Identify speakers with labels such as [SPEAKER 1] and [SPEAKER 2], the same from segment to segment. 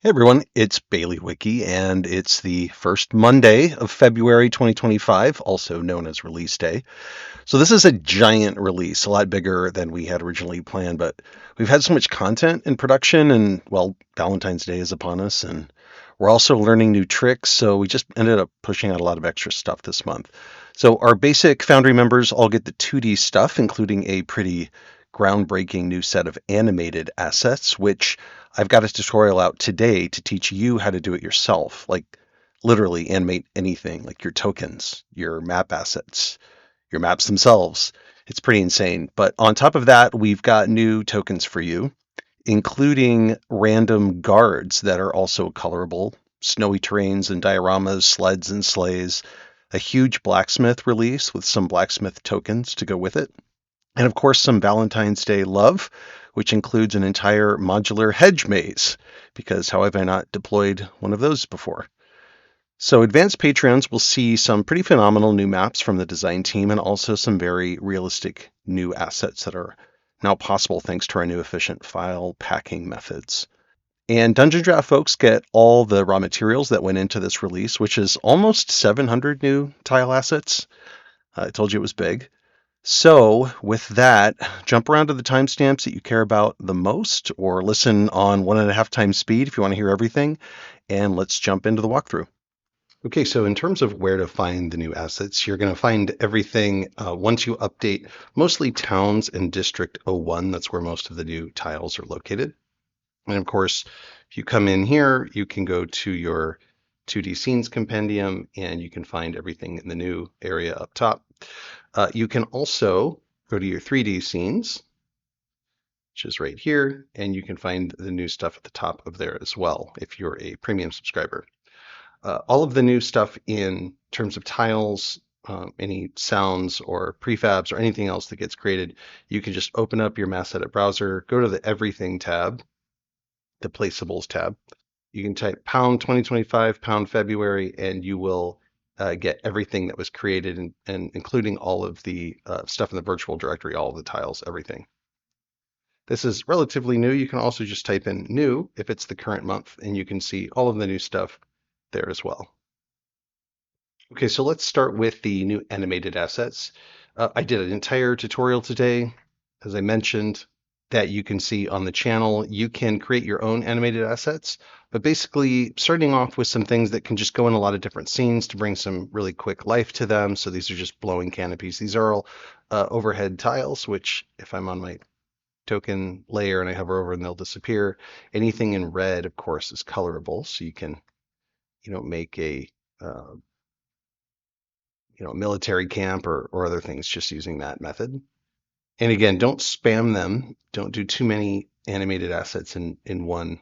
[SPEAKER 1] Hey everyone, it's Baileywiki, and it's the first Monday of February 2025, also known as release day. So this is a giant release, a lot bigger than we had originally planned, but we've had so much content in production, and well, Valentine's Day is upon us, and we're also learning new tricks, so we just ended up pushing out a lot of extra stuff this month. So our basic Foundry members all get the 2D stuff, including a pretty groundbreaking new set of animated assets, which I've got a tutorial out today to teach you how to do it yourself. Like literally animate anything, like your tokens, your map assets, your maps themselves. It's pretty insane. But on top of that, we've got new tokens for you, including random guards that are also colorable, snowy terrains and dioramas, sleds and sleighs, a huge blacksmith release with some blacksmith tokens to go with it, and of course some Valentine's Day love, which includes an entire modular hedge maze, because how have I not deployed one of those before? So advanced Patreons will see some pretty phenomenal new maps from the design team and also some very realistic new assets that are now possible thanks to our new efficient file packing methods. And Dungeondraft folks get all the raw materials that went into this release, which is almost 700 new tile assets. I told you it was big. So, with that, jump around to the timestamps that you care about the most, or listen on 1.5 times speed if you want to hear everything, and let's jump into the walkthrough. Okay, so in terms of where to find the new assets, you're going to find everything once you update mostly towns and District 01. That's where most of the new tiles are located. And of course, if you come in here, you can go to your 2D scenes compendium and you can find everything in the new area up top. You can also go to your 3D scenes, which is right here, and you can find the new stuff at the top of there as well if you're a premium subscriber. All of the new stuff in terms of tiles, any sounds or prefabs or anything else that gets created, you can just open up your Mass Edit browser, go to the Everything tab, the Placeables tab. You can type pound 2025, pound February, and you will get everything that was created and including all of the stuff in the virtual directory, all of the tiles, everything. This is relatively new. You can also just type in new if it's the current month, and you can see all of the new stuff there as well. Okay, so let's start with the new animated assets. I did an entire tutorial today, as I mentioned, that you can see on the channel. You can create your own animated assets, but basically starting off with some things that can just go in a lot of different scenes to bring some really quick life to them. So these are just blowing canopies. These are all overhead tiles, which if I'm on my token layer and I hover over and they'll disappear. Anything in red, of course, is colorable. So you can, make a military camp or other things just using that method. And again, don't spam them. Don't do too many animated assets in one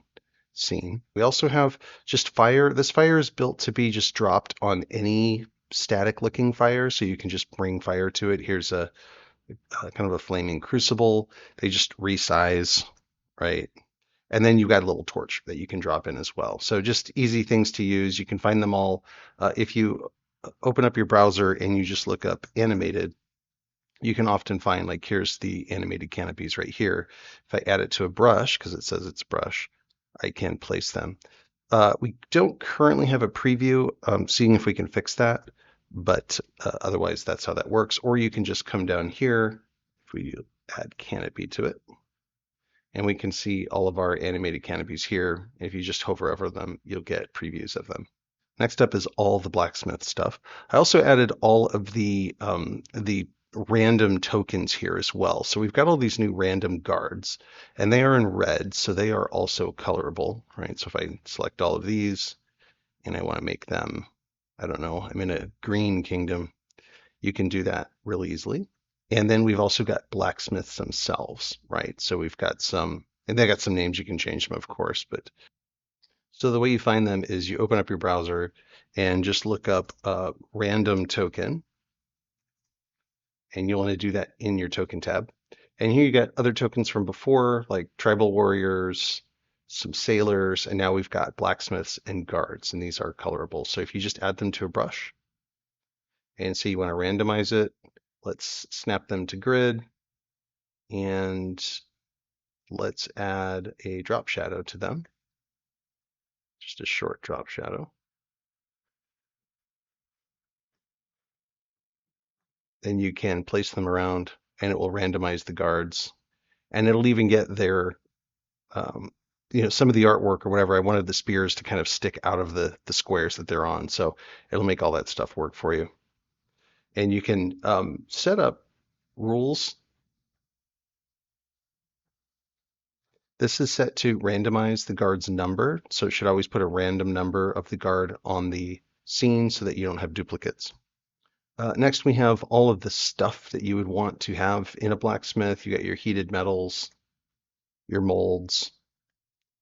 [SPEAKER 1] scene. We also have just fire. This fire is built to be just dropped on any static looking fire, so you can just bring fire to it. Here's a kind of a flaming crucible. They just resize, right? And then you've got a little torch that you can drop in as well. So just easy things to use. You can find them all if you open up your browser and you just look up animated. You can often find, like, here's the animated canopies right here. If I add it to a brush, because it says it's brush, I can place them. We don't currently have a preview, seeing if we can fix that, but otherwise that's how that works. Or you can just come down here, if we add canopy to it, and we can see all of our animated canopies here. If you just hover over them, you'll get previews of them. Next up is all the blacksmith stuff. I also added all of the random tokens here as well. So we've got all these new random guards, and they are in red, so they are also colorable, right? So if I select all of these and I want to make them, I don't know, I'm in a green kingdom, you can do that really easily. And then we've also got blacksmiths themselves, right? So we've got some, and they got some names, you can change them, of course, but so the way you find them is you open up your browser and just look up random token, and you'll want to do that in your token tab. And here you got other tokens from before, like tribal warriors, some sailors, and now we've got blacksmiths and guards, and these are colorable. So if you just add them to a brush and say you want to randomize it, let's snap them to grid, and let's add a drop shadow to them. just a short drop shadow. Then you can place them around and it will randomize the guards. And it'll even get their, um, some of the artwork or whatever. I wanted the spears to kind of stick out of the squares that they're on. So it'll make all that stuff work for you. And you can set up rules. This is set to randomize the guard's number. So it should always put a random number of the guard on the scene so that you don't have duplicates. Next, we have all of the stuff that you would want to have in a blacksmith. You got your heated metals, your molds,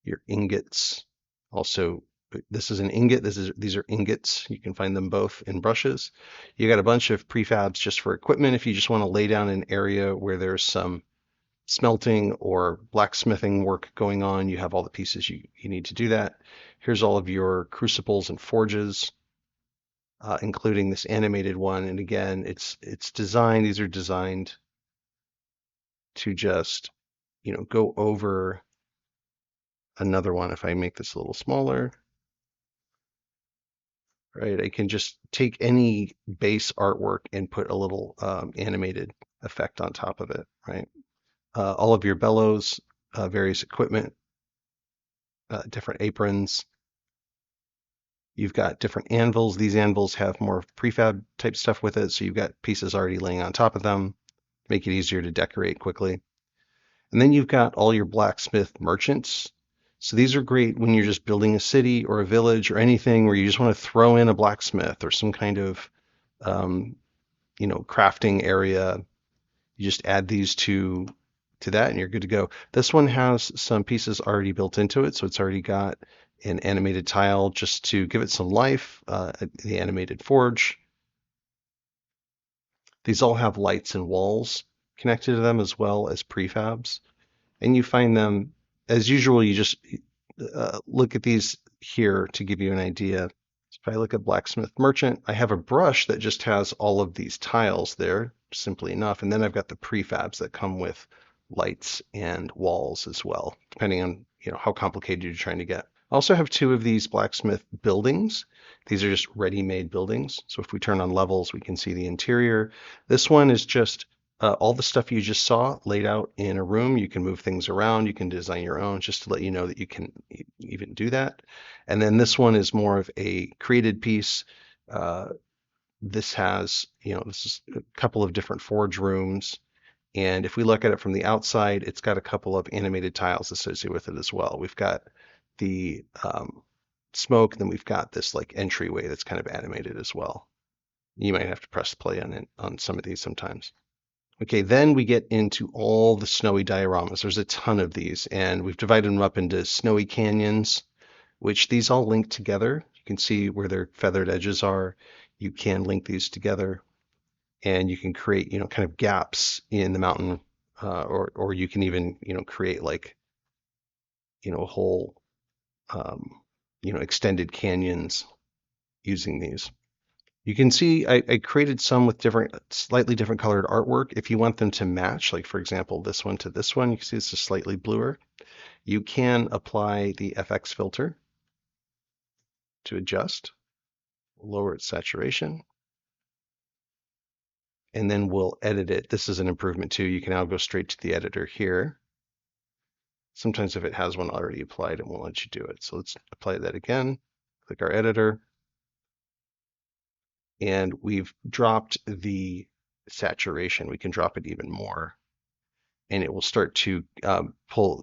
[SPEAKER 1] your ingots. Also, this is an ingot. These are ingots. You can find them both in brushes. You got a bunch of prefabs just for equipment. If you just want to lay down an area where there's some smelting or blacksmithing work going on, you have all the pieces you need to do that. Here's all of your crucibles and forges, including this animated one. And again, it's designed. These are designed to just go over another one. If I make this a little smaller, right, I can just take any base artwork and put a little animated effect on top of it, right? All of your bellows, various equipment, different aprons. You've got different anvils. These anvils have more prefab type stuff with it, so you've got pieces already laying on top of them, make it easier to decorate quickly. And then you've got all your blacksmith merchants. So these are great when you're just building a city or a village or anything where you just want to throw in a blacksmith or some kind of, crafting area. You just add these to that and you're good to go. This one has some pieces already built into it, so it's already got an animated tile just to give it some life, the animated forge. These all have lights and walls connected to them as well as prefabs. And you find them, as usual, you just look at these here to give you an idea. So if I look at Blacksmith Merchant, I have a brush that just has all of these tiles there, simply enough. And then I've got the prefabs that come with lights and walls as well, depending on how complicated you're trying to get. I also have two of these blacksmith buildings. These are just ready-made buildings. So if we turn on levels, we can see the interior. This one is just all the stuff you just saw laid out in a room. You can move things around. You can design your own, just to let you know that you can even do that. And then this one is more of a created piece. This has, this is a couple of different forge rooms. And if we look at it from the outside, it's got a couple of animated tiles associated with it as well. We've got the smoke, and then we've got this like entryway that's kind of animated as well. You might have to press play on it on some of these sometimes. Okay, then we get into all the snowy dioramas. There's a ton of these, and we've divided them up into snowy canyons, which these all link together. You can see where their feathered edges are. You can link these together, and you can create, kind of gaps in the mountain, or you can even, create like, a whole, extended canyons using these. You can see I created some with slightly different colored artwork. If you want them to match, like for example, this one to this one, you can see this is slightly bluer. You can apply the FX filter to adjust, lower its saturation, and then we'll edit it. This is an improvement too. You can now go straight to the editor here. Sometimes if it has one already applied, it won't let you do it. So let's apply that again. Click our editor. And we've dropped the saturation. We can drop it even more. And it will start to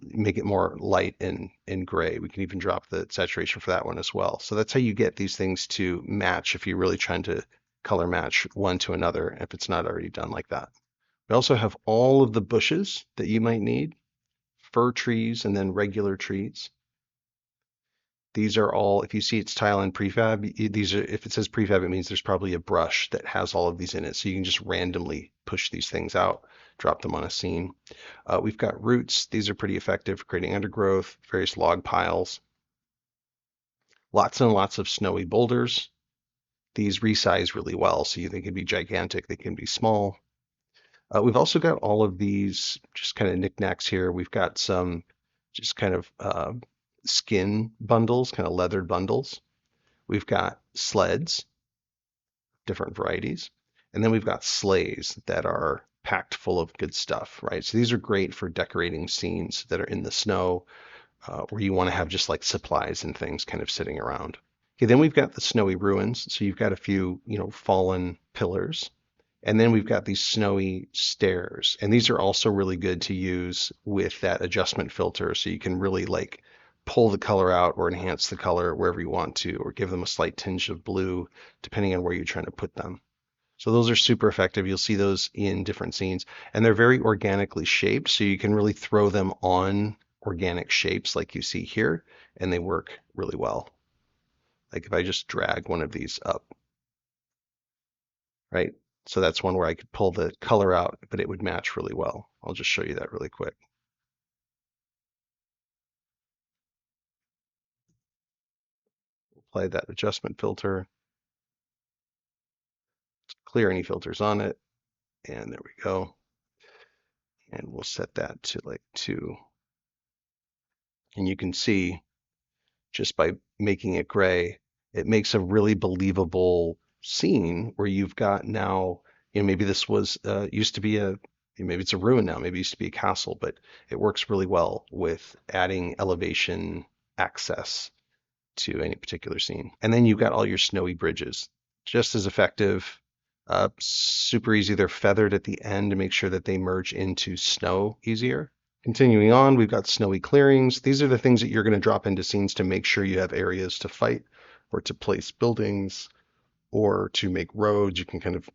[SPEAKER 1] make it more light and gray. We can even drop the saturation for that one as well. So that's how you get these things to match if you're really trying to color match one to another, if it's not already done like that. We also have all of the bushes that you might need, fir trees and then regular trees. These are all, if you see it's tile and prefab, these are, if it says prefab, it means there's probably a brush that has all of these in it. So you can just randomly push these things out, drop them on a scene. We've got roots. These are pretty effective for creating undergrowth, various log piles. Lots and lots of snowy boulders. These resize really well, so they can be gigantic, they can be small. We've also got all of these just kind of knickknacks here. We've got some just kind of skin bundles, kind of leathered bundles. We've got sleds, different varieties. And then we've got sleighs that are packed full of good stuff, right? So these are great for decorating scenes that are in the snow, where you want to have just like supplies and things kind of sitting around. Okay, then we've got the snowy ruins. So you've got a few, fallen pillars. And then we've got these snowy stairs. And these are also really good to use with that adjustment filter. So you can really like pull the color out or enhance the color wherever you want to, or give them a slight tinge of blue, depending on where you're trying to put them. So those are super effective. You'll see those in different scenes, and they're very organically shaped. So you can really throw them on organic shapes like you see here, and they work really well. Like if I just drag one of these up, right? So that's one where I could pull the color out, but it would match really well. I'll just show you that really quick. Apply that adjustment filter, clear any filters on it, and there we go. And we'll set that to like 2. And you can see just by making it gray, it makes a really believable scene where you've got now, maybe this was used to be maybe it's a ruin now, maybe it used to be a castle, but it works really well with adding elevation access to any particular scene. And then you've got all your snowy bridges, just as effective, super easy. They're feathered at the end to make sure that they merge into snow easier. Continuing on, we've got snowy clearings. These are the things that you're going to drop into scenes to make sure you have areas to fight or to place buildings or to make roads. You can kind of,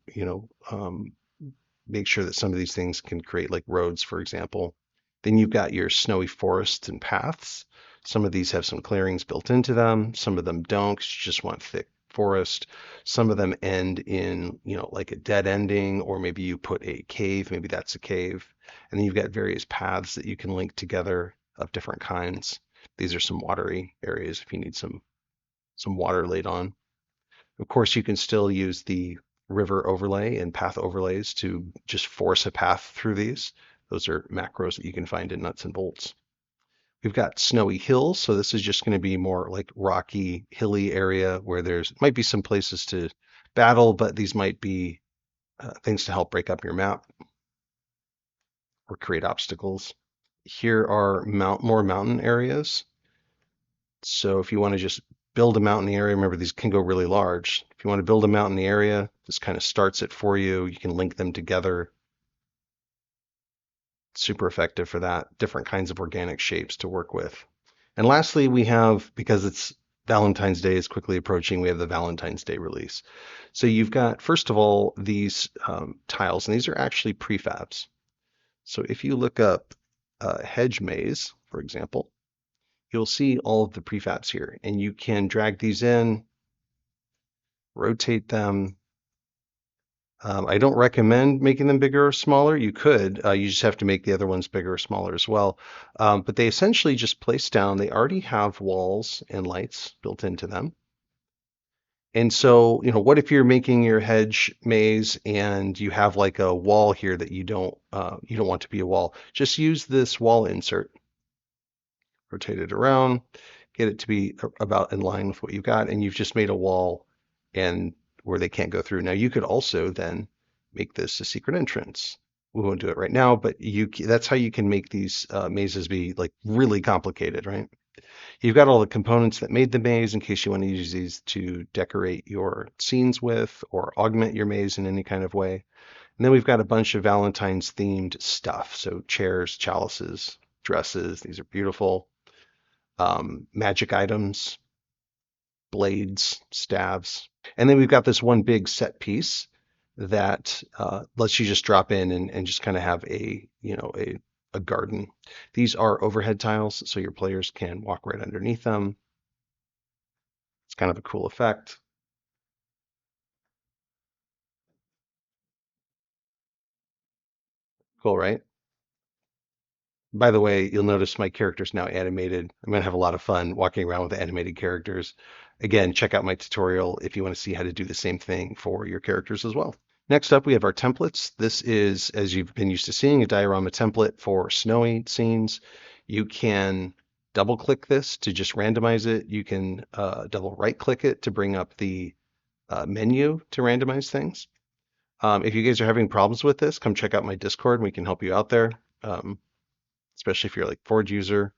[SPEAKER 1] make sure that some of these things can create like roads, for example. Then you've got your snowy forests and paths. Some of these have some clearings built into them. Some of them don't, 'cause you just want thick forest. Some of them end in, like a dead ending, or maybe you put a cave, maybe that's a cave. And then you've got various paths that you can link together of different kinds. These are some watery areas if you need some water laid on. Of course, you can still use the river overlay and path overlays to just force a path through these. Those are macros that you can find in Nuts and Bolts. We've got snowy hills, so this is just going to be more like rocky, hilly area where there's might be some places to battle, but these might be things to help break up your map or create obstacles. Here are more mountain areas. So if you want to just build a mountain area, remember these can go really large. If you want to build a mountain area, this kind of starts it for you. You can link them together. Super effective for that. Different kinds of organic shapes to work with. And lastly, we have, because it's Valentine's Day is quickly approaching, we have the Valentine's Day release. So you've got, first of all, these tiles, and these are actually prefabs. So if you look up hedge maze, for example, you'll see all of the prefabs here, and you can drag these in, rotate them. I don't recommend making them bigger or smaller. You could, you just have to make the other ones bigger or smaller as well. But they essentially just place down, they already have walls and lights built into them. And so, what if you're making your hedge maze and you have like a wall here that you don't want to be a wall? Just use this wall insert, rotate it around, get it to be about in line with what you've got, and you've just made a wall and where they can't go through. Now you could also then make this a secret entrance. We won't do it right now, but that's how you can make these mazes be like really complicated, right? You've got all the components that made the maze in case you want to use these to decorate your scenes with or augment your maze in any kind of way. And then we've got a bunch of Valentine's themed stuff. So chairs, chalices, dresses, these are beautiful. Magic items, blades, staves. And then we've got this one big set piece that lets you just drop in and just kind of have a garden. These are overhead tiles, so your players can walk right underneath them. It's kind of a cool effect. Cool, right? By the way, you'll notice my character's now animated. I'm going to have a lot of fun walking around with animated characters. Again, check out my tutorial if you want to see how to do the same thing for your characters as well. Next up, we have our templates. This is, as you've been used to seeing, a diorama template for snowy scenes. You can double click this to just randomize it. You can double right click it to bring up the menu to randomize things. If you guys are having problems with this, come check out my Discord and we can help you out there, especially if you're like Forge user.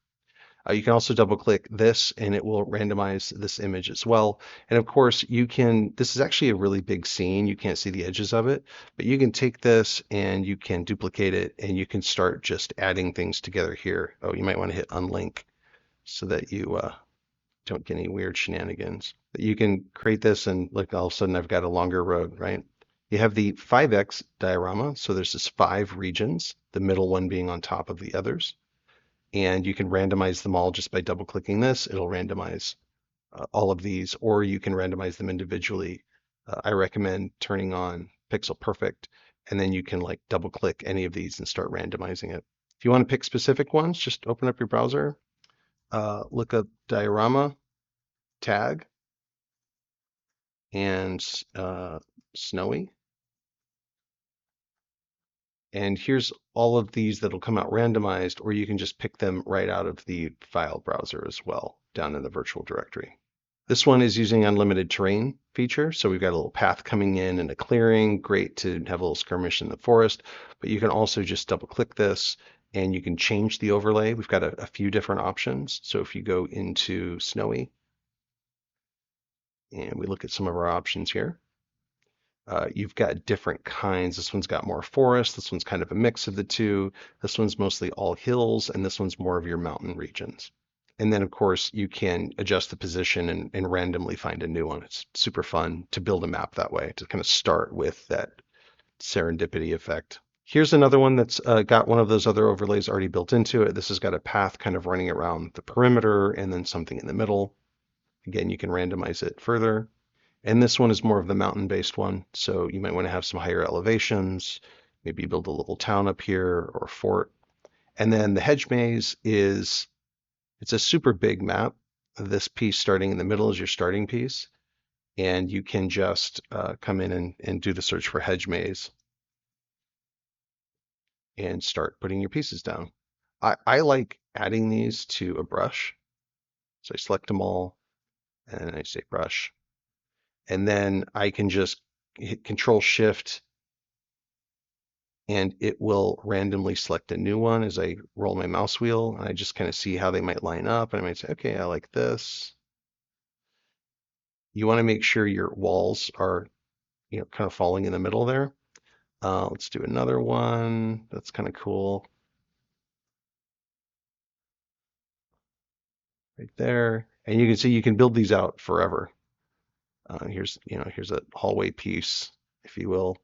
[SPEAKER 1] You can also double click this and it will randomize this image as well. And of course you can, this is actually a really big scene. You can't see the edges of it, but you can take this and you can duplicate it and you can start just adding things together here. Oh, you might want to hit unlink so that you don't get any weird shenanigans. But you can create this and look, all of a sudden I've got a longer road, right? You have the 5x diorama. So there's this 5 regions, the middle one being on top of the others. And you can randomize them all just by double clicking this. It'll randomize all of these, or you can randomize them individually. I recommend turning on Pixel Perfect, and then you can like double click any of these and start randomizing it. If you want to pick specific ones, just open up your browser, look up diorama tag and snowy. And here's all of these that'll come out randomized, or you can just pick them right out of the file browser as well, down in the virtual directory. This one is using unlimited terrain feature. So we've got a little path coming in and a clearing, great to have a little skirmish in the forest, but you can also just double click this and you can change the overlay. We've got a few different options. So if you go into snowy and we look at some of our options here, you've got different kinds. This one's got more forest. This one's kind of a mix of the two. This one's mostly all hills, and this one's more of your mountain regions. And then, of course, you can adjust the position and randomly find a new one. It's super fun to build a map that way, to kind of start with that serendipity effect. Here's another one that's got one of those other overlays already built into it. This has got a path kind of running around the perimeter and then something in the middle. Again, you can randomize it further. And this one is more of the mountain-based one, so you might want to have some higher elevations, maybe build a little town up here or a fort. And then the hedge maze it's a super big map. This piece starting in the middle is your starting piece, and you can just come in and do the search for hedge maze and start putting your pieces down. I like adding these to a brush, so I select them all, and I say brush. And then I can just hit Control Shift and it will randomly select a new one as I roll my mouse wheel. And I just kind of see how they might line up. And I might say, okay, I like this. You want to make sure your walls are, kind of falling in the middle there. Let's do another one. That's kind of cool. Right there. And you can see you can build these out forever. Here's a hallway piece, if you will,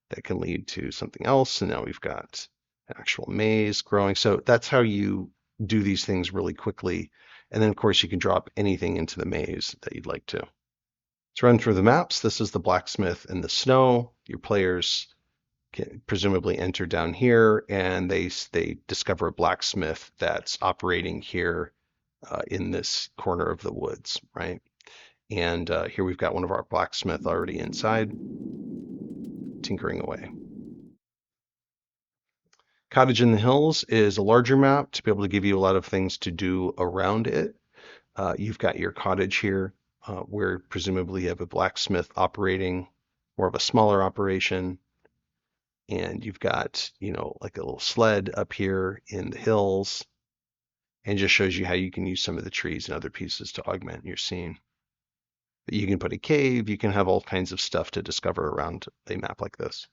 [SPEAKER 1] that can lead to something else. And now we've got an actual maze growing. So that's how you do these things really quickly. And then, of course, you can drop anything into the maze that you'd like to. Let's run through the maps. This is the blacksmith in the snow. Your players can presumably enter down here, and they discover a blacksmith that's operating here in this corner of the woods, right? And here we've got one of our blacksmith already inside, tinkering away. Cottage in the Hills is a larger map to be able to give you a lot of things to do around it. You've got your cottage here, where presumably you have a blacksmith operating, more of a smaller operation. And you've got, like a little sled up here in the hills, and just shows you how you can use some of the trees and other pieces to augment your scene. But you can put a cave, you can have all kinds of stuff to discover around a map like this.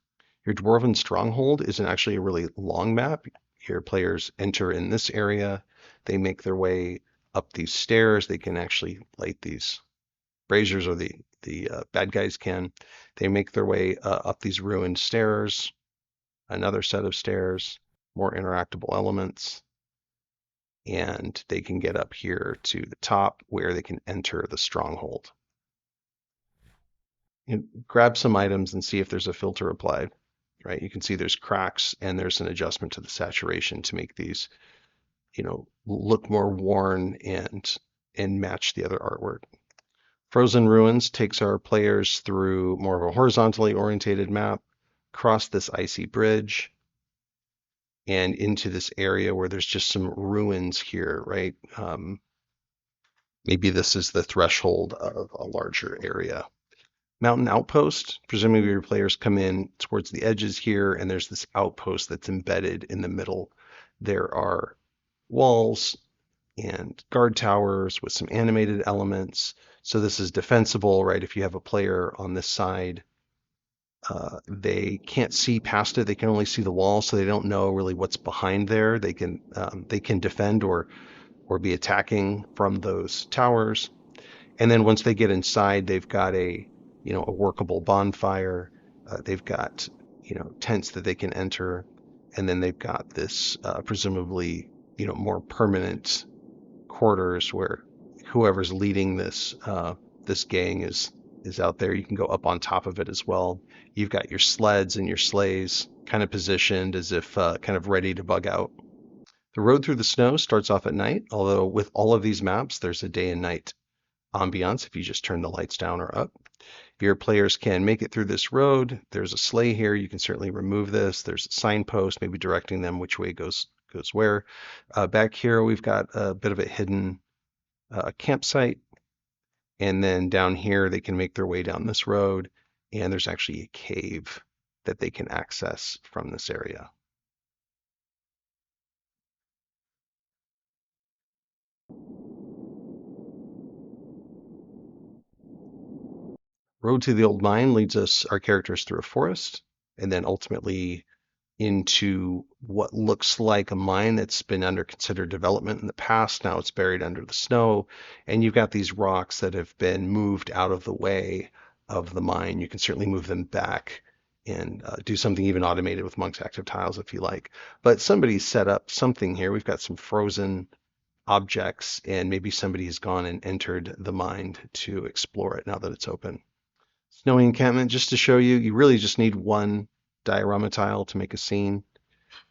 [SPEAKER 1] Your Dwarven Stronghold isn't actually a really long map. Your players enter in this area, they make their way up these stairs, they can actually light these braziers, or the bad guys can. They make their way up these ruined stairs, another set of stairs, more interactable elements, and they can get up here to the top where they can enter the stronghold. Grab some items and see if there's a filter applied, right? You can see there's cracks and there's an adjustment to the saturation to make these, look more worn and match the other artwork. Frozen Ruins takes our players through more of a horizontally orientated map, across this icy bridge, and into this area where there's just some ruins here, right? Maybe this is the threshold of a larger area. Mountain outpost, presumably your players come in towards the edges here, and there's this outpost that's embedded in the middle. There are walls and guard towers with some animated elements. So this is defensible, right? If you have a player on this side, they can't see past it. They can only see the wall, so they don't know really what's behind there. They can defend or be attacking from those towers. And then once they get inside, they've got a workable bonfire. They've got tents that they can enter, and then they've got this presumably more permanent quarters where whoever's leading this gang is out there. You can go up on top of it as well. You've got your sleds and your sleighs kind of positioned as if kind of ready to bug out. The road through the snow starts off at night, although with all of these maps, there's a day and night ambiance if you just turn the lights down or up. Your players can make it through this road. There's a sleigh here. You can certainly remove this. There's a signpost, maybe directing them which way goes where. Back here, we've got a bit of a hidden campsite. And then down here, they can make their way down this road. And there's actually a cave that they can access from this area. Road to the Old Mine leads our characters through a forest, and then ultimately into what looks like a mine that's been under considered development in the past. Now it's buried under the snow, and you've got these rocks that have been moved out of the way of the mine. You can certainly move them back and do something even automated with Monk's Active Tiles if you like. But somebody's set up something here. We've got some frozen objects, and maybe somebody has gone and entered the mine to explore it now that it's open. Snowy encampment, just to show you, you really just need one diorama tile to make a scene.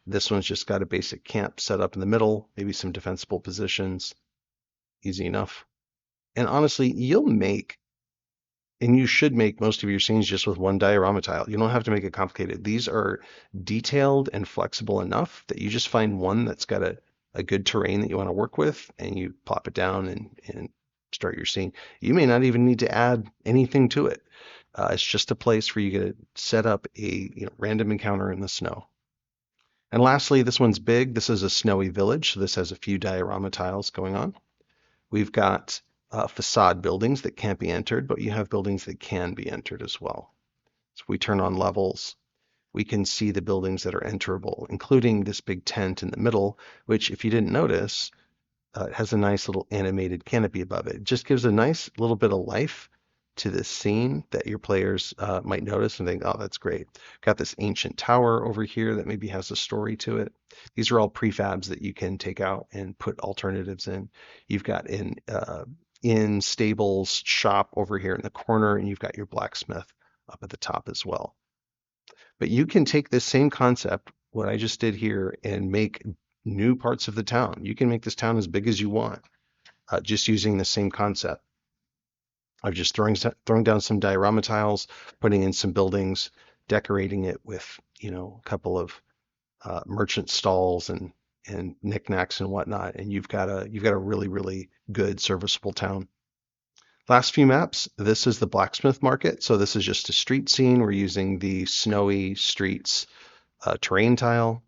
[SPEAKER 1] This one's just got a basic camp set up in the middle, maybe some defensible positions. Easy enough. And honestly, you'll make, and you should make most of your scenes just with one diorama tile. You don't have to make it complicated. These are detailed and flexible enough that you just find one that's got a good terrain that you want to work with, and you plop it down and start your scene. You may not even need to add anything to it. It's just a place where you get to set up a random encounter in the snow. And lastly, this one's big. This is a snowy village, so this has a few diorama tiles going on. We've got facade buildings that can't be entered, but you have buildings that can be entered as well. So if we turn on levels, we can see the buildings that are enterable, including this big tent in the middle, which if you didn't notice, it has a nice little animated canopy above it. It just gives a nice little bit of life to this scene that your players might notice and think, oh, that's great. Got this ancient tower over here that maybe has a story to it. These are all prefabs that you can take out and put alternatives in. You've got in stables shop over here in the corner, and you've got your blacksmith up at the top as well. But you can take this same concept, what I just did here, and make new parts of the town. You can make this town as big as you want, just using the same concept. I've just throwing down some diorama tiles, putting in some buildings, decorating it with a couple of merchant stalls and knickknacks and whatnot, and you've got a really, really good serviceable town. Last few maps, this is the blacksmith market. So this is just a street scene. We're using the snowy streets terrain tile.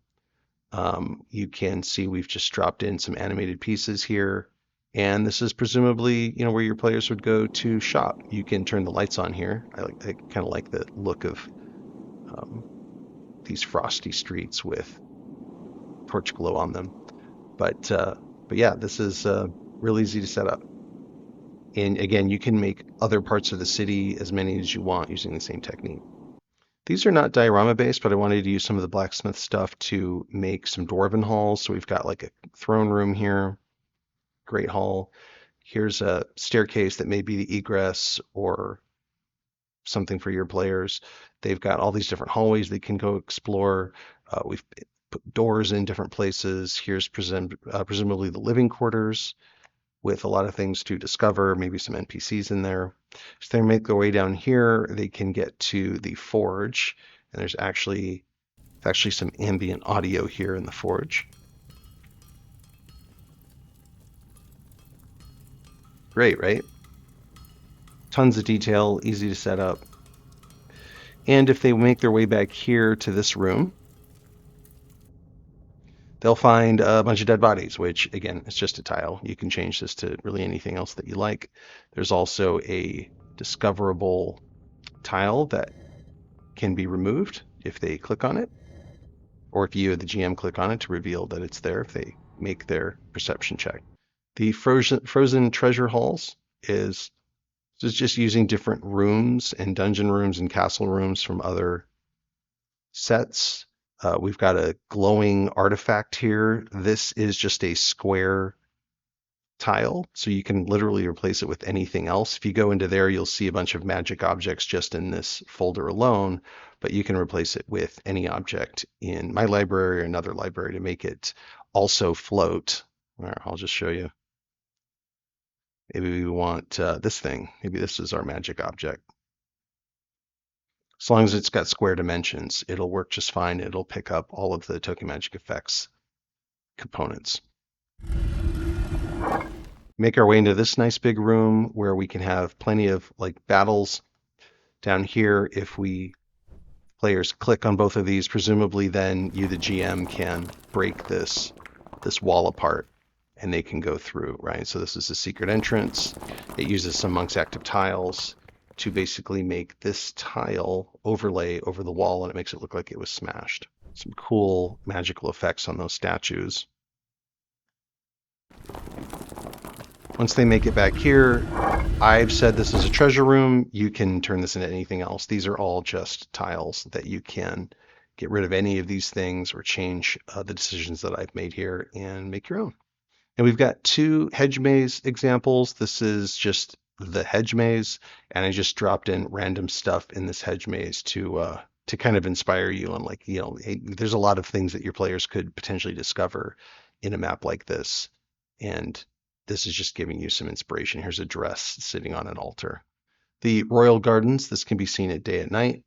[SPEAKER 1] You can see we've just dropped in some animated pieces here. And this is presumably, where your players would go to shop. You can turn the lights on here. I kind of like the look of these frosty streets with torch glow on them. But yeah, this is real easy to set up. And again, you can make other parts of the city as many as you want using the same technique. These are not diorama based, but I wanted to use some of the blacksmith stuff to make some dwarven halls. So we've got like a throne room here. Great hall. Here's a staircase that may be the egress or something for your players. They've got all these different hallways they can go explore. We've put doors in different places. Here's presumably the living quarters with a lot of things to discover, maybe some NPCs in there. So they make their way down here. They can get to the forge, and there's actually There's actually some ambient audio here in the forge. Great, right? Tons of detail, easy to set up. And if they make their way back here to this room, they'll find a bunch of dead bodies, which, again, it's just a tile. You can change this to really anything else that you like. There's also a discoverable tile that can be removed if they click on it, or if you, the GM, click on it to reveal that it's there if they make their perception check. The frozen treasure halls is just using different rooms and dungeon rooms and castle rooms from other sets. We've got a glowing artifact here. This is just a square tile, so you can literally replace it with anything else. If you go into there, you'll see a bunch of magic objects just in this folder alone, but you can replace it with any object in my library or another library to make it also float. All right, I'll just show you. Maybe we want this thing. Maybe this is our magic object. As long as it's got square dimensions, it'll work just fine. It'll pick up all of the token magic effects components. Make our way into this nice big room where we can have plenty of like battles. Down here, if players click on both of these, presumably then you, the GM, can break this wall apart and they can go through, right? So this is a secret entrance. It uses some Monk's Active tiles to basically make this tile overlay over the wall, and it makes it look like it was smashed. Some cool magical effects on those statues. Once they make it back here, I've said this is a treasure room. You can turn this into anything else. These are all just tiles that you can get rid of any of these things or change the decisions that I've made here and make your own. And we've got two hedge maze examples. This is just the hedge maze, and I just dropped in random stuff in this hedge maze to kind of inspire you on, like, you know, hey, there's a lot of things that your players could potentially discover in a map like this, and this is just giving you some inspiration. Here's a dress sitting on an altar. The royal gardens, this can be seen at day and night,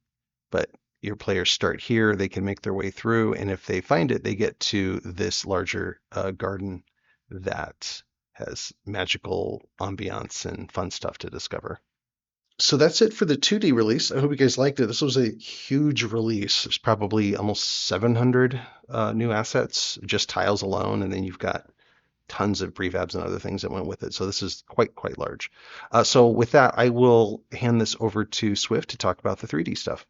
[SPEAKER 1] but your players start here, they can make their way through, and if they find it, they get to this larger garden that has magical ambiance and fun stuff to discover. So that's it for the 2D release. I hope you guys liked it. This was a huge release. There's probably almost 700 new assets, just tiles alone, and then you've got tons of prefabs and other things that went with it. So this is quite large. So with that, I will hand this over to Swift to talk about the 3D stuff.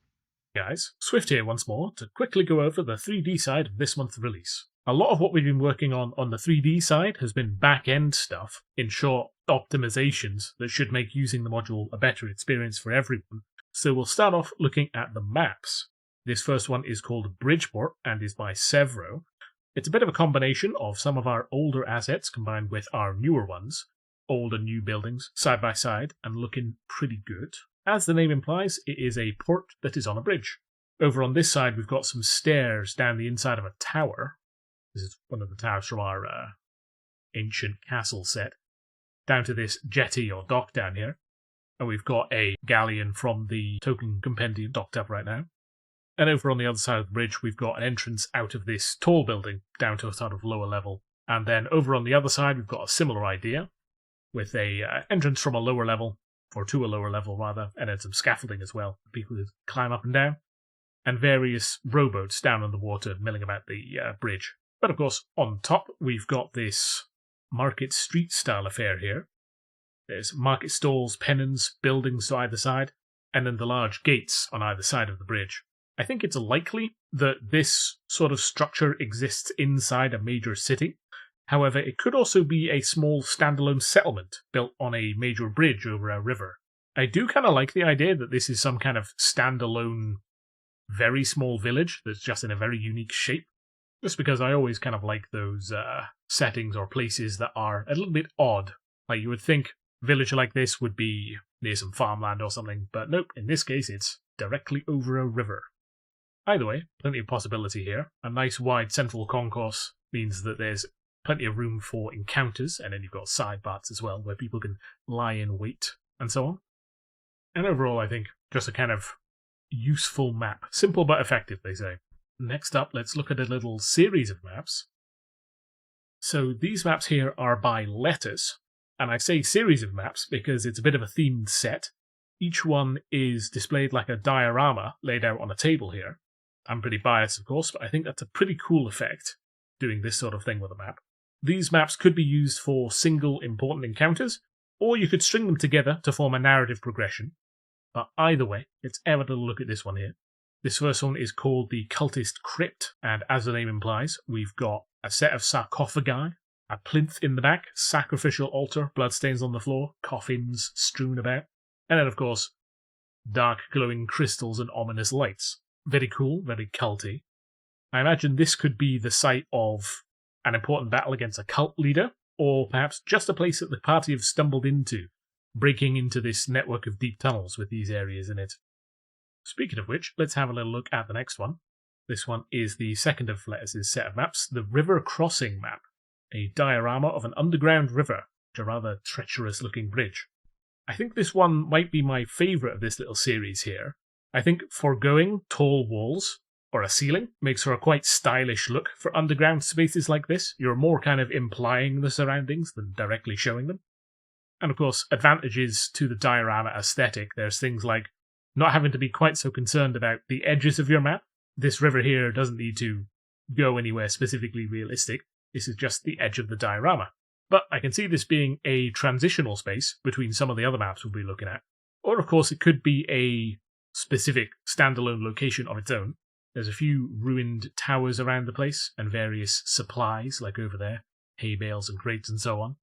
[SPEAKER 2] Guys, Swift here once more to quickly go over the 3D side of this month's release. A lot of what we've been working on the 3D side has been back-end stuff, in short, optimizations that should make using the module a better experience for everyone. So we'll start off looking at the maps. This first one is called Bridgeport and is by Sevro. It's a bit of a combination of some of our older assets combined with our newer ones. Old and new buildings, side by side, and looking pretty good. As the name implies, it is a port that is on a bridge. Over on this side, we've got some stairs down the inside of a tower. This is one of the towers from our ancient castle set. Down to this jetty or dock down here. And we've got a galleon from the token compendium docked up right now. And over on the other side of the bridge, we've got an entrance out of this tall building down to a sort of lower level. And then over on the other side, we've got a similar idea with a entrance from a lower level, or to a lower level rather, and then some scaffolding as well for people who climb up and down, and various rowboats down on the water milling about the bridge. But of course, on top, we've got this market street style affair here. There's market stalls, pennons, buildings to either side, and then the large gates on either side of the bridge. I think it's likely that this sort of structure exists inside a major city. However, it could also be a small standalone settlement built on a major bridge over a river. I do kind of like the idea that this is some kind of standalone, very small village that's just in a very unique shape. Just because I always kind of like those settings or places that are a little bit odd. Like, you would think a village like this would be near some farmland or something, but nope, in this case it's directly over a river. Either way, plenty of possibility here. A nice wide central concourse means that there's plenty of room for encounters, and then you've got side parts as well where people can lie in wait and so on. And overall, I think just a kind of useful map. Simple but effective, they say. Next up, let's look at a little series of maps. So these maps here are by letters, and I say series of maps because it's a bit of a themed set. Each one is displayed like a diorama laid out on a table here. I'm pretty biased, of course, but I think that's a pretty cool effect, doing this sort of thing with a map. These maps could be used for single important encounters, or you could string them together to form a narrative progression. But either way, let's have a little look at this one here. This first one is called the Cultist Crypt, and as the name implies, we've got a set of sarcophagi, a plinth in the back, sacrificial altar, bloodstains on the floor, coffins strewn about, and then, of course, dark glowing crystals and ominous lights. Very cool, very culty. I imagine this could be the site of an important battle against a cult leader, or perhaps just a place that the party have stumbled into, breaking into this network of deep tunnels with these areas in it. Speaking of which, let's have a little look at the next one. This one is the second of Lettuce's set of maps, the River Crossing map, a diorama of an underground river, a rather treacherous-looking bridge. I think this one might be my favourite of this little series here. I think foregoing tall walls or a ceiling makes for a quite stylish look for underground spaces like this. You're more kind of implying the surroundings than directly showing them. And of course, advantages to the diorama aesthetic. There's things like not having to be quite so concerned about the edges of your map. This river here doesn't need to go anywhere specifically realistic. This is just the edge of the diorama. But I can see this being a transitional space between some of the other maps we'll be looking at. Or, of course, it could be a specific standalone location of its own. There's a few ruined towers around the place, and various supplies, like over there, hay bales and crates and so on.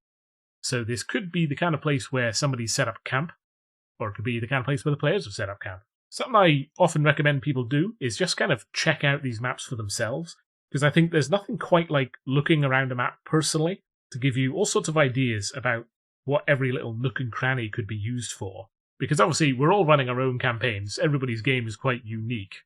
[SPEAKER 2] So this could be the kind of place where somebody's set up camp, or it could be the kind of place where the players have set up camp. Something I often recommend people do is just kind of check out these maps for themselves, because I think there's nothing quite like looking around a map personally to give you all sorts of ideas about what every little nook and cranny could be used for. Because obviously we're all running our own campaigns, everybody's game is quite unique,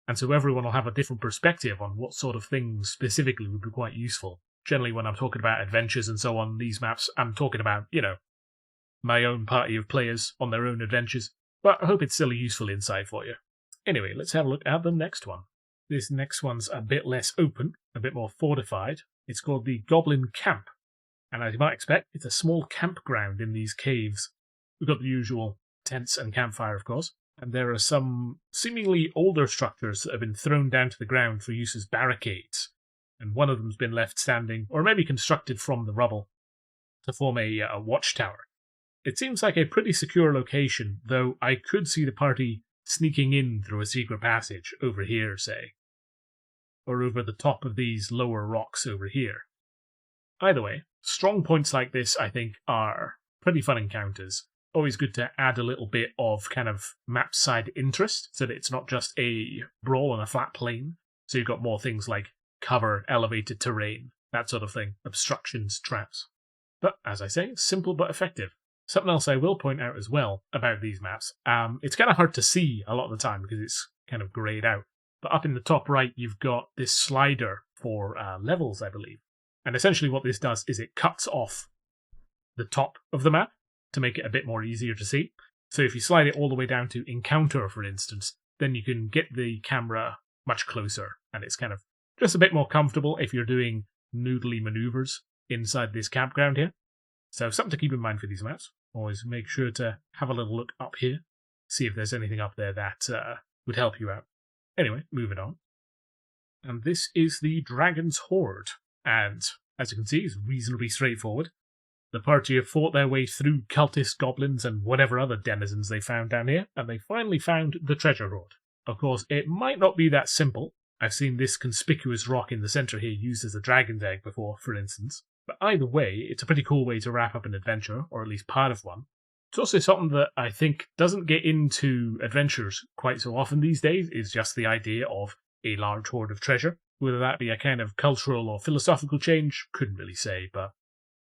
[SPEAKER 2] and so everyone will have a different perspective on what sort of things specifically would be quite useful. Generally when I'm talking about adventures and so on, these maps, I'm talking about, my own party of players on their own adventures, but I hope it's still a useful insight for you. Anyway, let's have a look at the next one. This next one's a bit less open, a bit more fortified. It's called the Goblin Camp, and as you might expect, it's a small campground in these caves. We've got the usual tents and campfire, of course, and there are some seemingly older structures that have been thrown down to the ground for use as barricades, and one of them's been left standing, or maybe constructed from the rubble, to form a watchtower. It seems like a pretty secure location, though I could see the party sneaking in through a secret passage over here, say, or over the top of these lower rocks over here. Either way, strong points like this, I think, are pretty fun encounters. Always good to add a little bit of kind of map side interest, so that it's not just a brawl on a flat plain. So you've got more things like cover, elevated terrain, that sort of thing, obstructions, traps. But, as I say, simple but effective. Something else I will point out as well about these maps, it's kind of hard to see a lot of the time because it's kind of greyed out. But up in the top right, you've got this slider for levels, I believe. And essentially what this does is it cuts off the top of the map to make it a bit more easier to see. So if you slide it all the way down to Encounter, for instance, then you can get the camera much closer, and it's kind of just a bit more comfortable if you're doing noodly maneuvers inside this campground here. So something to keep in mind for these maps. Always make sure to have a little look up here, see if there's anything up there that would help you out. Anyway, moving on. And this is the Dragon's Hoard, and as you can see, it's reasonably straightforward. The party have fought their way through cultist goblins and whatever other denizens they found down here, and they finally found the treasure hoard. Of course, it might not be that simple. I've seen this conspicuous rock in the centre here used as a dragon's egg before, for instance. But either way, it's a pretty cool way to wrap up an adventure, or at least part of one. It's also something that I think doesn't get into adventures quite so often these days, is just the idea of a large hoard of treasure. Whether that be a kind of cultural or philosophical change, couldn't really say, but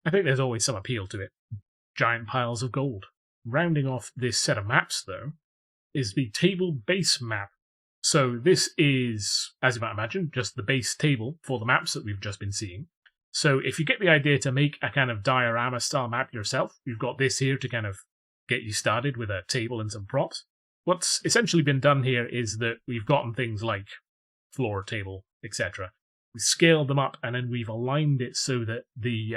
[SPEAKER 2] I think there's always some appeal to it. Giant piles of gold. Rounding off this set of maps, though, is the table base map. So this is, as you might imagine, just the base table for the maps that we've just been seeing. So if you get the idea to make a kind of diorama-style map yourself, you've got this here to kind of get you started with a table and some props. What's essentially been done here is that we've gotten things like floor, table, etc. We scaled them up, and then we've aligned it so that the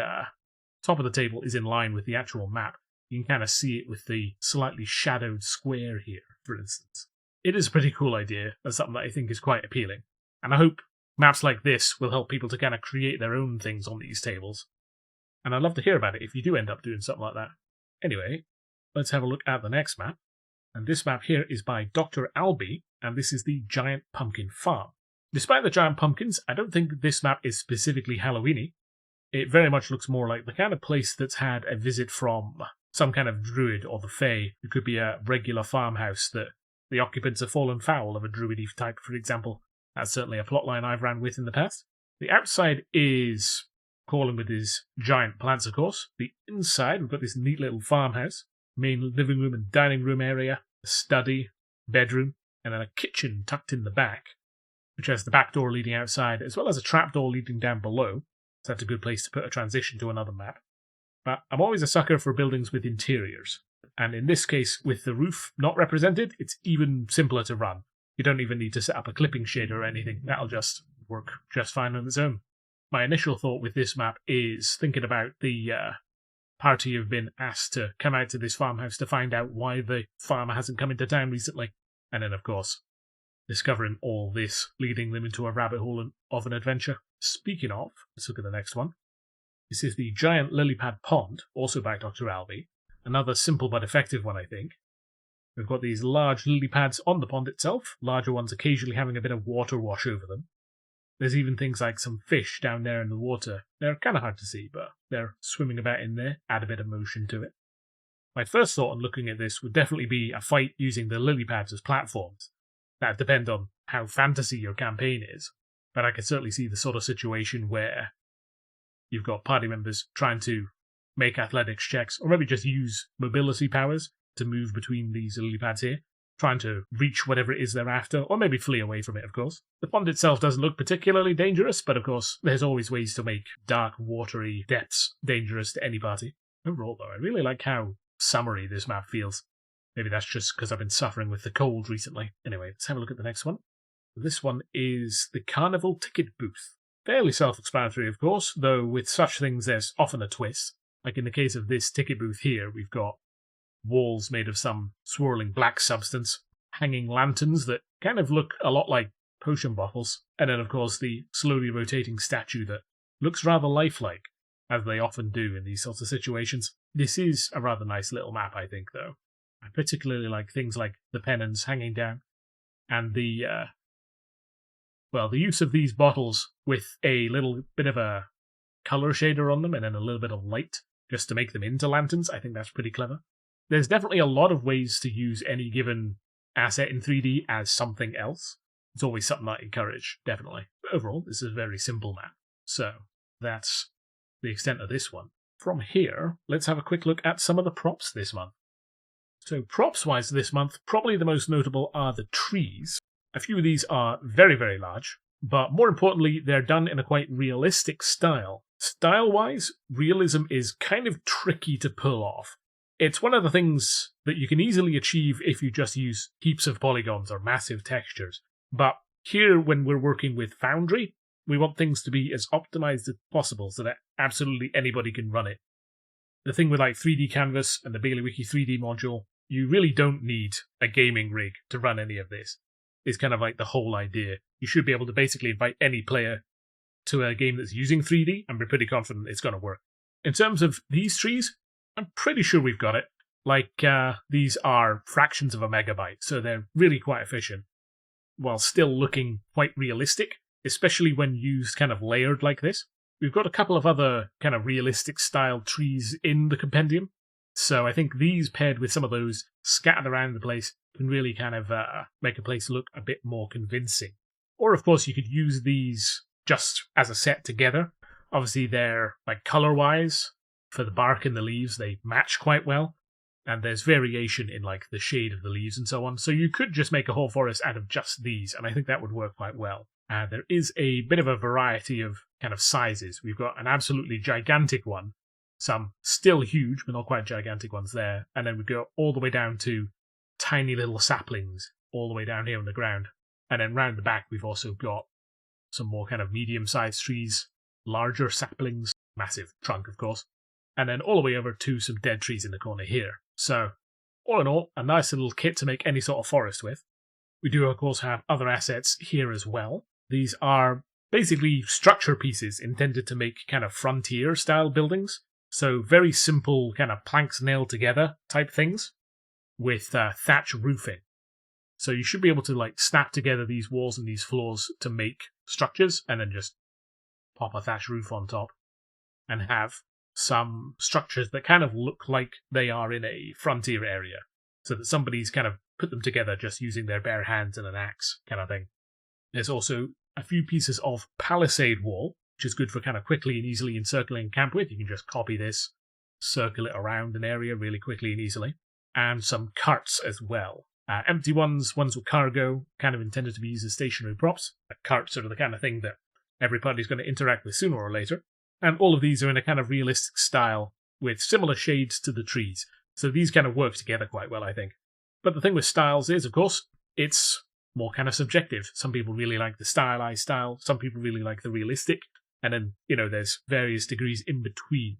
[SPEAKER 2] top of the table is in line with the actual map. You can kind of see it with the slightly shadowed square here, for instance. It is a pretty cool idea, and something that I think is quite appealing. And I hope maps like this will help people to kind of create their own things on these tables. And I'd love to hear about it if you do end up doing something like that. Anyway, let's have a look at the next map. And this map here is by DrAlbee, and this is the Giant Pumpkin Farm. Despite the giant pumpkins, I don't think this map is specifically Halloween-y. It very much looks more like the kind of place that's had a visit from some kind of druid or the fae. It could be a regular farmhouse that the occupants have fallen foul of a druid type, for example. That's certainly a plotline I've ran with in the past. The outside is calling with his giant plants, of course. The inside, we've got this neat little farmhouse, main living room and dining room area, a study, bedroom, and then a kitchen tucked in the back, which has the back door leading outside, as well as a trapdoor leading down below. So that's a good place to put a transition to another map. But I'm always a sucker for buildings with interiors. And in this case, with the roof not represented, it's even simpler to run. You don't even need to set up a clipping shader or anything. That'll just work just fine on its own. My initial thought with this map is thinking about the party who've been asked to come out to this farmhouse to find out why the farmer hasn't come into town recently. And then, of course, discovering all this, leading them into a rabbit hole of an adventure. Speaking of, let's look at the next one. This is the Giant Lily Pad Pond, also by DrAlbee. Another simple but effective one, I think. We've got these large lily pads on the pond itself, larger ones occasionally having a bit of water wash over them. There's even things like some fish down there in the water. They're kind of hard to see, but they're swimming about in there, add a bit of motion to it. My first thought on looking at this would definitely be a fight using the lily pads as platforms. That would depend on how fantasy your campaign is, but I could certainly see the sort of situation where you've got party members trying to make athletics checks, or maybe just use mobility powers to move between these lily pads here, trying to reach whatever it is they're after, or maybe flee away from it, of course. The pond itself doesn't look particularly dangerous, but of course, there's always ways to make dark, watery depths dangerous to any party. Overall, though, I really like how summery this map feels. Maybe that's just because I've been suffering with the cold recently. Anyway, let's have a look at the next one. This one is the Carnival Ticket Booth. Fairly self-explanatory, of course, though with such things there's often a twist. Like in the case of this ticket booth here, we've got walls made of some swirling black substance, hanging lanterns that kind of look a lot like potion bottles, and then of course the slowly rotating statue that looks rather lifelike, as they often do in these sorts of situations. This is a rather nice little map, I think, though. I particularly like things like the pennons hanging down, and the use of these bottles with a little bit of a color shader on them and then a little bit of light just to make them into lanterns. I think that's pretty clever. There's definitely a lot of ways to use any given asset in 3D as something else. It's always something I encourage, definitely. But overall, this is a very simple map. So that's the extent of this one. From here, let's have a quick look at some of the props this month. So props-wise this month, probably the most notable are the trees. A few of these are very, very large, but more importantly, they're done in a quite realistic style. Style-wise, realism is kind of tricky to pull off. It's one of the things that you can easily achieve if you just use heaps of polygons or massive textures. But here, when we're working with Foundry, we want things to be as optimized as possible so that absolutely anybody can run it. The thing with like 3D Canvas and the Baileywiki 3D module, you really don't need a gaming rig to run any of this. It's kind of like the whole idea. You should be able to basically invite any player to a game that's using 3D and be pretty confident it's going to work. In terms of these trees, I'm pretty sure we've got it. Like, these are fractions of a megabyte, so they're really quite efficient, while still looking quite realistic, especially when used kind of layered like this. We've got a couple of other kind of realistic style trees in the compendium, so I think these paired with some of those scattered around the place can really kind of make a place look a bit more convincing. Or, of course, you could use these just as a set together. Obviously, they're, like, color-wise, for the bark and the leaves, they match quite well. And there's variation in, like, the shade of the leaves and so on. So you could just make a whole forest out of just these, and I think that would work quite well. There is a bit of a variety of kind of sizes. We've got an absolutely gigantic one, some still huge, but not quite gigantic ones there. And then we go all the way down to tiny little saplings all the way down here on the ground. And then round the back, we've also got some more kind of medium-sized trees, larger saplings, massive trunk, of course, and then all the way over to some dead trees in the corner here. So, all in all, a nice little kit to make any sort of forest with. We do, of course, have other assets here as well. These are basically structure pieces intended to make kind of frontier-style buildings. So very simple kind of planks nailed together type things with thatch roofing. So you should be able to like snap together these walls and these floors to make structures and then just pop a thatch roof on top and have some structures that kind of look like they are in a frontier area. So that somebody's kind of put them together just using their bare hands and an axe kind of thing. There's also a few pieces of palisade wall, which is good for kind of quickly and easily encircling camp with. You can just copy this, circle it around an area really quickly and easily. And some carts as well. Empty ones with cargo, kind of intended to be used as stationary props. Carts are the kind of thing that every party's going to interact with sooner or later. And all of these are in a kind of realistic style with similar shades to the trees. So these kind of work together quite well, I think. But the thing with styles is, of course, it's more kind of subjective. Some people really like the stylized style. Some people really like the realistic. And then, there's various degrees in between.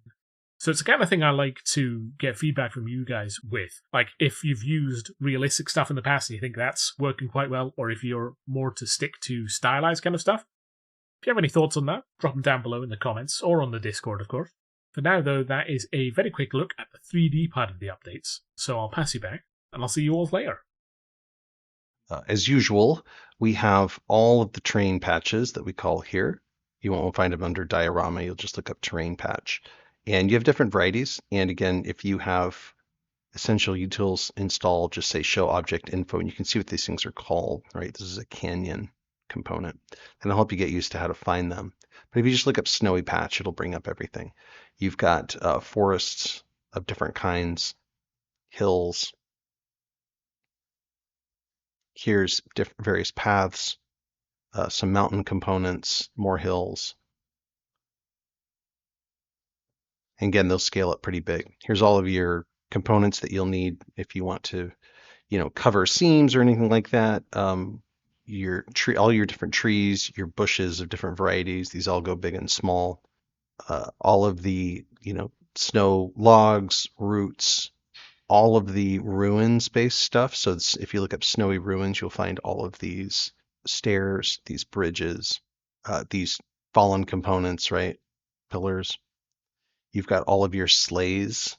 [SPEAKER 2] So it's the kind of thing I like to get feedback from you guys with. Like, if you've used realistic stuff in the past and you think that's working quite well, or if you're more to stick to stylized kind of stuff. If you have any thoughts on that, drop them down below in the comments, or on the Discord, of course. For now, though, that is a very quick look at the 3D part of the updates. So I'll pass you back, and I'll see you all later.
[SPEAKER 1] As usual, we have all of the terrain patches that we call here. You won't find them under diorama. You'll just look up terrain patch. And you have different varieties. And again, if you have essential utils installed, just say show object info, and you can see what these things are called, right? This is a canyon component. And it'll help you get used to how to find them. But if you just look up snowy patch, it'll bring up everything. You've got forests of different kinds, hills. Here's various paths, some mountain components, more hills. And again, they'll scale up pretty big. Here's all of your components that you'll need if you want to, cover seams or anything like that. Your tree, all your different trees, your bushes of different varieties. These all go big and small. All of the, snow logs, roots, all of the ruins-based stuff. So if you look up snowy ruins, you'll find all of these stairs, these bridges, these fallen components, right? Pillars. You've got all of your sleighs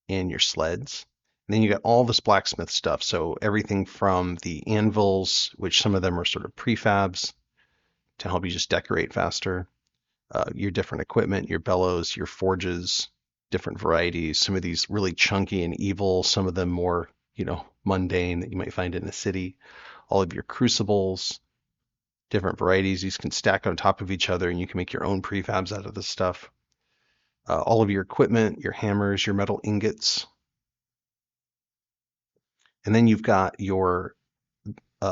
[SPEAKER 1] and your sleds. And then you got all this blacksmith stuff. So everything from the anvils, which some of them are sort of prefabs to help you just decorate faster. Your different equipment, your bellows, your forges, different varieties. Some of these really chunky and evil, some of them more, mundane that you might find in a city. All of your crucibles, different varieties. These can stack on top of each other and you can make your own prefabs out of this stuff. All of your equipment, your hammers, your metal ingots. And then you've got your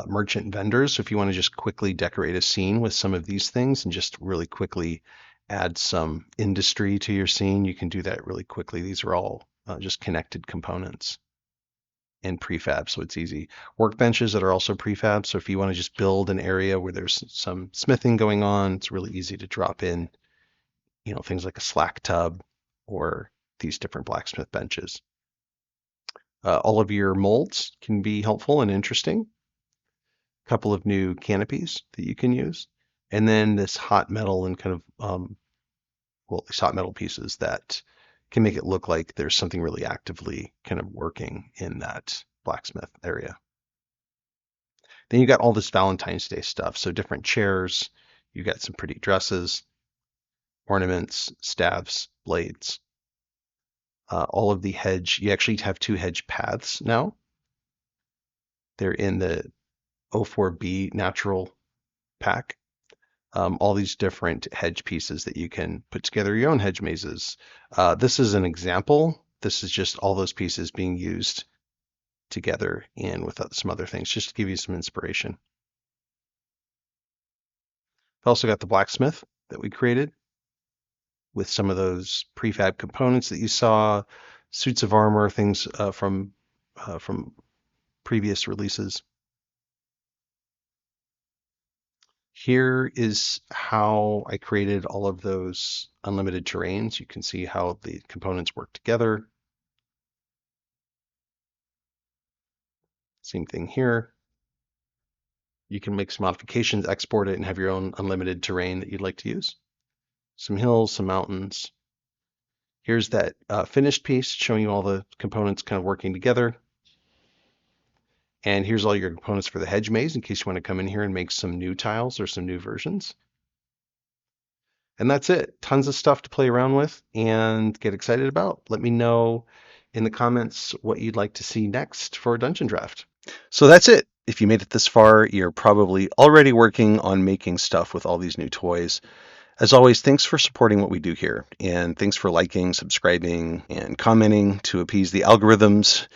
[SPEAKER 1] merchant vendors. So if you want to just quickly decorate a scene with some of these things and just really quickly add some industry to your scene, you can do that really quickly. These are all just connected components and prefab, so it's easy. Workbenches that are also prefab. So if you want to just build an area where there's some smithing going on, it's really easy to drop in, things like a slack tub or these different blacksmith benches. All of your molds can be helpful and interesting. A couple of new canopies that you can use. And then this hot metal and kind of, these hot metal pieces that can make it look like there's something really actively kind of working in that blacksmith area. Then you got all this Valentine's Day stuff. So different chairs, you got some pretty dresses, ornaments, staves, blades. All of the hedge, you actually have 2 hedge paths now. They're in the 04B natural pack. All these different hedge pieces that you can put together your own hedge mazes. This is an example. This is just all those pieces being used together and with some other things, just to give you some inspiration. I've also got the blacksmith that we created with some of those prefab components that you saw, suits of armor, things from previous releases. Here is how I created all of those unlimited terrains. You can see how the components work together. Same thing here. You can make some modifications, export it, and have your own unlimited terrain that you'd like to use. Some hills, some mountains. Here's that finished piece showing you all the components kind of working together. And here's all your components for the hedge maze in case you want to come in here and make some new tiles or some new versions. And that's it. Tons of stuff to play around with and get excited about. Let me know in the comments what you'd like to see next for Dungeon Draft. So that's it. If you made it this far, you're probably already working on making stuff with all these new toys. As always, thanks for supporting what we do here, and thanks for liking, subscribing, and commenting to appease the algorithms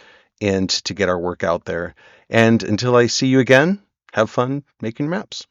[SPEAKER 1] and to get our work out there. And until I see you again, have fun making maps.